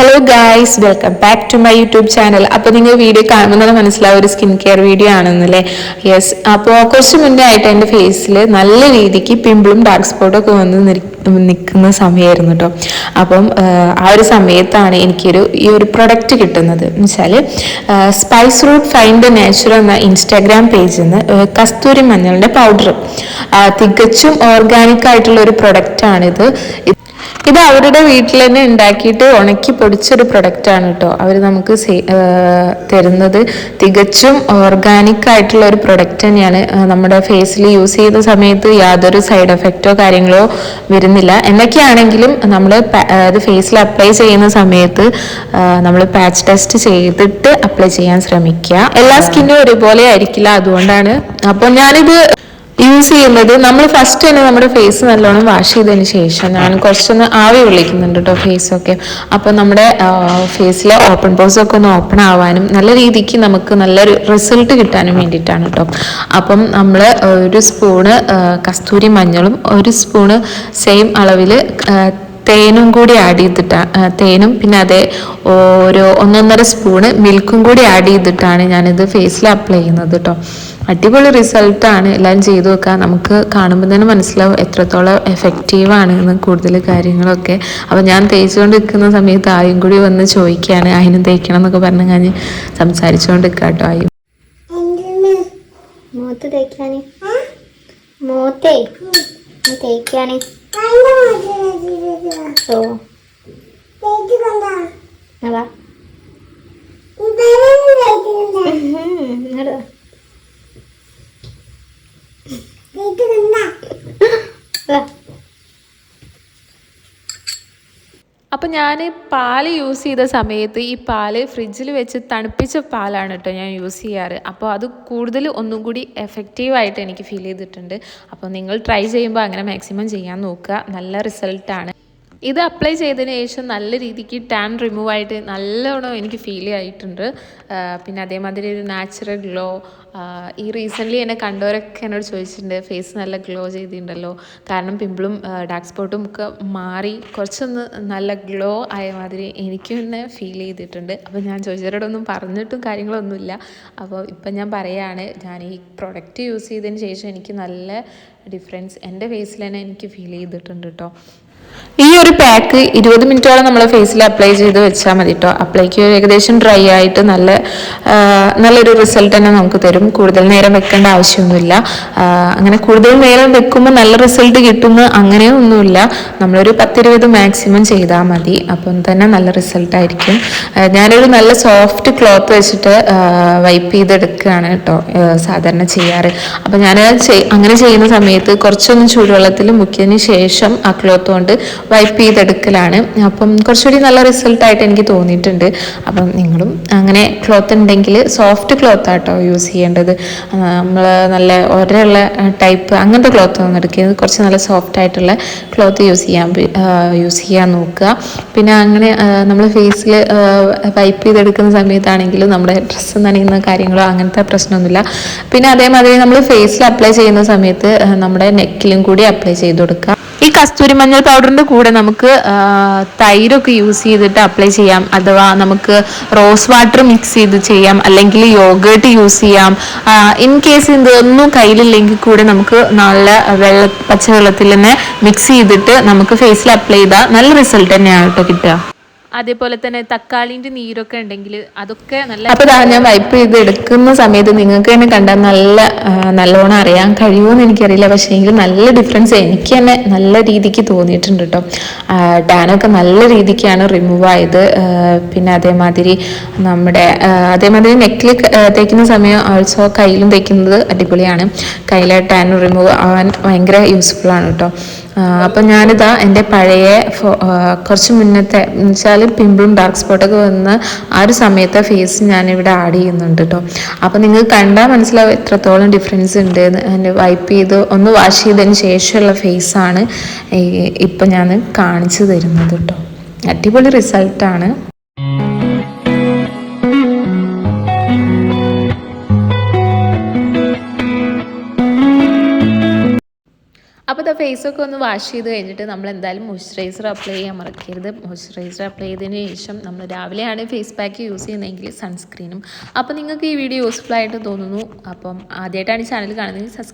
Hello guys, welcome back to my YouTube channel. അപ്പോൾ നിങ്ങൾ video കാണുന്നത് മനസ്സിലാവും ഒരു സ്കിൻ കെയർ വീഡിയോ ആണെന്നല്ലേ. യെസ്, അപ്പോൾ കുറച്ച് മുന്നേ ആയിട്ട് എൻ്റെ ഫേസിൽ നല്ല രീതിക്ക് പിമ്പിളും ഡാർക്ക് സ്പോട്ടും ഒക്കെ വന്ന് നിൽക്കുന്ന സമയമായിരുന്നു കേട്ടോ. അപ്പം ആ ഒരു സമയത്താണ് ഈ ഒരു പ്രൊഡക്റ്റ് കിട്ടുന്നത്. എന്ന് വെച്ചാൽ സ്പൈസ് റൂട്ട് ഫൈൻഡ് നാച്ചുറൽ എന്ന ഇൻസ്റ്റാഗ്രാം പേജിൽ നിന്ന് കസ്തൂരി മഞ്ഞളുടെ പൗഡർ, തികച്ചും ഓർഗാനിക് ആയിട്ടുള്ള ഒരു പ്രൊഡക്റ്റാണിത്. ഇത് അവരുടെ വീട്ടിൽ തന്നെ ഉണ്ടാക്കിയിട്ട് ഉണക്കി പൊടിച്ചൊരു പ്രൊഡക്റ്റാണ് കേട്ടോ അവർ നമുക്ക് തരുന്നത്. തികച്ചും ഓർഗാനിക് ആയിട്ടുള്ള ഒരു പ്രൊഡക്റ്റ് തന്നെയാണ്. നമ്മുടെ ഫേസിൽ യൂസ് ചെയ്യുന്ന സമയത്ത് യാതൊരു സൈഡ് എഫക്റ്റോ കാര്യങ്ങളോ വരുന്നില്ല. എന്നൊക്കെയാണെങ്കിലും നമ്മൾ അത് ഫേസിൽ അപ്ലൈ ചെയ്യുന്ന സമയത്ത് നമ്മൾ പാച്ച് ടെസ്റ്റ് ചെയ്തിട്ട് അപ്ലൈ ചെയ്യാൻ ശ്രമിക്കുക. എല്ലാ സ്കിന്നും ഒരുപോലെ ആയിരിക്കില്ല, അതുകൊണ്ടാണ്. അപ്പോൾ ഞാനിത് യൂസ് ചെയ്യുന്നത്, നമ്മൾ ഫസ്റ്റ് തന്നെ നമ്മുടെ ഫേസ് നല്ലോണം വാഷ് ചെയ്തതിന് ശേഷം ഞാൻ കുറച്ചൊന്ന് ആവി വിളിക്കുന്നുണ്ട് കേട്ടോ ഫേസൊക്കെ. അപ്പോൾ നമ്മുടെ ഫേസിലെ ഓപ്പൺ പോർസ് ഒക്കെ ഒന്ന് ഓപ്പൺ ആവാനും നല്ല രീതിക്ക് നമുക്ക് നല്ലൊരു റിസൾട്ട് കിട്ടാനും വേണ്ടിയിട്ടാണ് കേട്ടോ. അപ്പം നമ്മൾ ഒരു സ്പൂണ് കസ്തൂരി മഞ്ഞളും ഒരു സ്പൂണ് സെയിം അളവിൽ തേനും കൂടി ആഡ് ചെയ്തിട്ടാണ്, തേനും പിന്നെ അതേ ഒരു 1.5 സ്പൂണ് മിൽക്കും കൂടി ആഡ് ചെയ്തിട്ടാണ് ഞാനിത് ഫേസിൽ അപ്ലൈ ചെയ്യുന്നത് കേട്ടോ. അടിപൊളി റിസൾട്ടാണ്. എല്ലാവരും ചെയ്തു വെക്കുക. നമുക്ക് കാണുമ്പോൾ തന്നെ മനസ്സിലാവും എത്രത്തോളം എഫക്റ്റീവാണ് എന്ന് കൂടുതൽ കാര്യങ്ങളൊക്കെ. അപ്പോൾ ഞാൻ തേച്ചുകൊണ്ട് നിൽക്കുന്ന സമയത്ത് ആയും കൂടി വന്ന് ചോദിക്കുകയാണ് അതിനും തേക്കണം എന്നൊക്കെ പറഞ്ഞ് ഞാൻ സംസാരിച്ചുകൊണ്ട് നിൽക്കുക കേട്ടോ. ആയും മൂത്ത് തേക്കാന് മൂത്തേ തേക്കാന് അതാ അപ്പോൾ ഞാൻ പാല് യൂസ് ചെയ്ത സമയത്ത് ഈ പാല് ഫ്രിഡ്ജിൽ വെച്ച് തണുപ്പിച്ച പാലാണ് കേട്ടോ ഞാൻ യൂസ് ചെയ്യാറ്. അപ്പോൾ അത് കൂടുതൽ ഒന്നും കൂടി എഫക്റ്റീവായിട്ട് എനിക്ക് ഫീൽ ചെയ്തിട്ടുണ്ട്. അപ്പോൾ നിങ്ങൾ ട്രൈ ചെയ്യുമ്പോൾ അങ്ങനെ മാക്സിമം ചെയ്യാൻ നോക്കുക. നല്ല റിസൾട്ടാണ്. ഇത് അപ്ലൈ ചെയ്തതിന് ശേഷം നല്ല രീതിക്ക് ടാൻ റിമൂവ് ആയിട്ട് നല്ലോണം എനിക്ക് ഫീൽ ആയിട്ടുണ്ട്. പിന്നെ അതേമാതിരി ഒരു നാച്ചുറൽ ഗ്ലോ. ഈ റീസെൻ്റ്ലി എന്നെ കണ്ടവരൊക്കെ എന്നോട് ചോദിച്ചിട്ടുണ്ട് ഫേസ് നല്ല ഗ്ലോ ചെയ്തിട്ടുണ്ടല്ലോ, കാരണം പിമ്പിളും ഡാർക്ക് സ്പോട്ടും ഒക്കെ മാറി കുറച്ചൊന്ന് നല്ല ഗ്ലോ ആയ മാതിരി എനിക്ക് തന്നെ ഫീൽ ചെയ്തിട്ടുണ്ട്. അപ്പോൾ ഞാൻ ചോദിച്ചവരോടൊന്നും പറഞ്ഞിട്ടും കാര്യങ്ങളൊന്നുമില്ല. അപ്പോൾ ഇപ്പം ഞാൻ പറയുകയാണ്, ഞാൻ ഈ പ്രൊഡക്റ്റ് യൂസ് ചെയ്തതിന് ശേഷം എനിക്ക് നല്ല ഡിഫറൻസ് എൻ്റെ ഫേസിൽ തന്നെ എനിക്ക് ഫീൽ ചെയ്തിട്ടുണ്ട് കേട്ടോ. ഈ ഒരു പാക്ക് 20 മിനിറ്റോളം നമ്മൾ ഫേസിൽ അപ്ലൈ ചെയ്ത് വെച്ചാൽ മതി കേട്ടോ. അപ്ലൈക്ക് ഏകദേശം ഡ്രൈ ആയിട്ട് നല്ലൊരു റിസൾട്ട് തന്നെ നമുക്ക് തരും. കൂടുതൽ നേരം വെക്കേണ്ട ആവശ്യമൊന്നുമില്ല. അങ്ങനെ കൂടുതൽ നേരം വെക്കുമ്പോൾ നല്ല റിസൾട്ട് കിട്ടുന്ന അങ്ങനെയൊന്നുമില്ല. നമ്മളൊരു 10-20 മാക്സിമം ചെയ്താൽ മതി. അപ്പം തന്നെ നല്ല റിസൾട്ടായിരിക്കും. ഞാനൊരു നല്ല സോഫ്റ്റ് ക്ലോത്ത് വെച്ചിട്ട് വൈപ്പ് ചെയ്തെടുക്കുകയാണ് കേട്ടോ സാധാരണ ചെയ്യാറ്. അപ്പം ഞാൻ അങ്ങനെ ചെയ്യുന്ന സമയത്ത് കുറച്ചൊന്ന് ചൂടുവെള്ളത്തിൽ മുക്കിയതിന് ശേഷം ആ ക്ലോത്ത് കൊണ്ട് വൈപ്പ് ചെയ്തെടുക്കലാണ്. അപ്പം കുറച്ചുകൂടി നല്ല റിസൾട്ടായിട്ട് എനിക്ക് തോന്നിയിട്ടുണ്ട്. അപ്പം നിങ്ങളും അങ്ങനെ ക്ലോത്ത് ഉണ്ടെങ്കിൽ സോഫ്റ്റ് ക്ലോത്ത് ആട്ടോ യൂസ് ചെയ്യേണ്ടത്. നമ്മൾ നല്ല ഒരയുള്ള ടൈപ്പ് അങ്ങനത്തെ ക്ലോത്ത് ഒന്നും എടുക്കുന്നത്, കുറച്ച് നല്ല സോഫ്റ്റ് ആയിട്ടുള്ള ക്ലോത്ത് യൂസ് ചെയ്യാൻ നോക്കുക. പിന്നെ അങ്ങനെ നമ്മൾ ഫേസിൽ വൈപ്പ് ചെയ്തെടുക്കുന്ന സമയത്താണെങ്കിൽ നമ്മുടെ ഡ്രസ്സ് നനയുന്ന കാര്യങ്ങളോ അങ്ങനത്തെ പ്രശ്നമൊന്നുമില്ല. പിന്നെ അതേമാതിരി നമ്മൾ ഫേസിൽ അപ്ലൈ ചെയ്യുന്ന സമയത്ത് നമ്മുടെ നെക്കിലും കൂടി അപ്ലൈ ചെയ്ത് കൊടുക്കുക. ഈ കസ്തൂരി മഞ്ഞൾ പൗഡറിൻ്റെ കൂടെ നമുക്ക് തൈരൊക്കെ യൂസ് ചെയ്തിട്ട് അപ്ലൈ ചെയ്യാം, അഥവാ നമുക്ക് റോസ് വാട്ടർ മിക്സ് ചെയ്ത് ചെയ്യാം, അല്ലെങ്കിൽ യോഗേർട്ട് യൂസ് ചെയ്യാം. ഇൻ കേസ് ഇതൊന്നും കയ്യിലില്ലെങ്കിൽ കൂടെ നമുക്ക് നല്ല പച്ചവെള്ളത്തിൽ തന്നെ മിക്സ് ചെയ്തിട്ട് നമുക്ക് ഫേസിൽ അപ്ലൈ ചെയ്താൽ നല്ല റിസൾട്ട് തന്നെയാണ് കേട്ടോ കിട്ടുക. അതേപോലെ തന്നെ തക്കാളിൻ്റെ നീരൊക്കെ ഉണ്ടെങ്കിൽ അതൊക്കെ നല്ല. അപ്പോൾ ഞാൻ വൈപ്പ് ചെയ്ത് എടുക്കുന്ന സമയത്ത് നിങ്ങൾക്ക് തന്നെ കണ്ടാൽ നല്ലോണം അറിയാൻ കഴിയുമെന്ന് എനിക്കറിയില്ല, പക്ഷേ എങ്കിൽ നല്ല ഡിഫറൻസ് എനിക്ക് തന്നെ നല്ല രീതിക്ക് തോന്നിയിട്ടുണ്ട് കേട്ടോ. ടാനൊക്കെ നല്ല രീതിക്കാണ് റിമൂവ് ആയത്. പിന്നെ അതേമാതിരി നെക്കിൽ തേക്കുന്ന സമയം ഓൾസോ കയ്യിലും തേക്കുന്നത് അടിപൊളിയാണ്. കയ്യിലെ ടാൻ റിമൂവ് ആവാൻ ഭയങ്കര യൂസ്ഫുൾ ആണ് കേട്ടോ. അപ്പം ഞാനിതാ എൻ്റെ പഴയ കുറച്ച് മുന്നത്തെ വെച്ചാൽ പിമ്പിളും ഡാർക്ക് സ്പോട്ടൊക്കെ വന്ന് ആ ഒരു സമയത്തെ ഫേസ് ഞാനിവിടെ ആഡ് ചെയ്യുന്നുണ്ട് കേട്ടോ. അപ്പം നിങ്ങൾക്ക് കണ്ടാൽ മനസ്സിലാവും എത്രത്തോളം ഡിഫറൻസ് ഉണ്ട്. എൻ്റെ വൈപ്പ് ചെയ്ത് ഒന്ന് വാഷ് ചെയ്തതിന് ശേഷമുള്ള ഫേസാണ് ഇപ്പം ഞാൻ കാണിച്ചു തരുന്നത് കേട്ടോ. അടിപൊളി റിസൾട്ടാണ്. അപ്പോൾ നമ്മുടെ ഫേസൊക്കെ ഒന്ന് വാഷ് ചെയ്ത് കഴിഞ്ഞിട്ട് നമ്മൾ എന്തായാലും മോയ്സ്ചറൈസർ അപ്ലൈ ചെയ്യാൻ മറക്കരുത്. മോയ്സ്ചറൈസർ അപ്ലൈ ചെയ്തതിന് ശേഷം നമ്മൾ രാവിലെയാണ് ഫേസ് പാക്ക് യൂസ് ചെയ്യുന്നതെങ്കിൽ സൺസ്ക്രീനും. അപ്പോൾ നിങ്ങൾക്ക് ഈ വീഡിയോ യൂസ്ഫുൾ ആയിട്ട് തോന്നുന്നു. അപ്പം ആദ്യമായിട്ടാണ് ചാനൽ കാണുന്നതെങ്കിൽ സബ്സ്ക്രൈബ്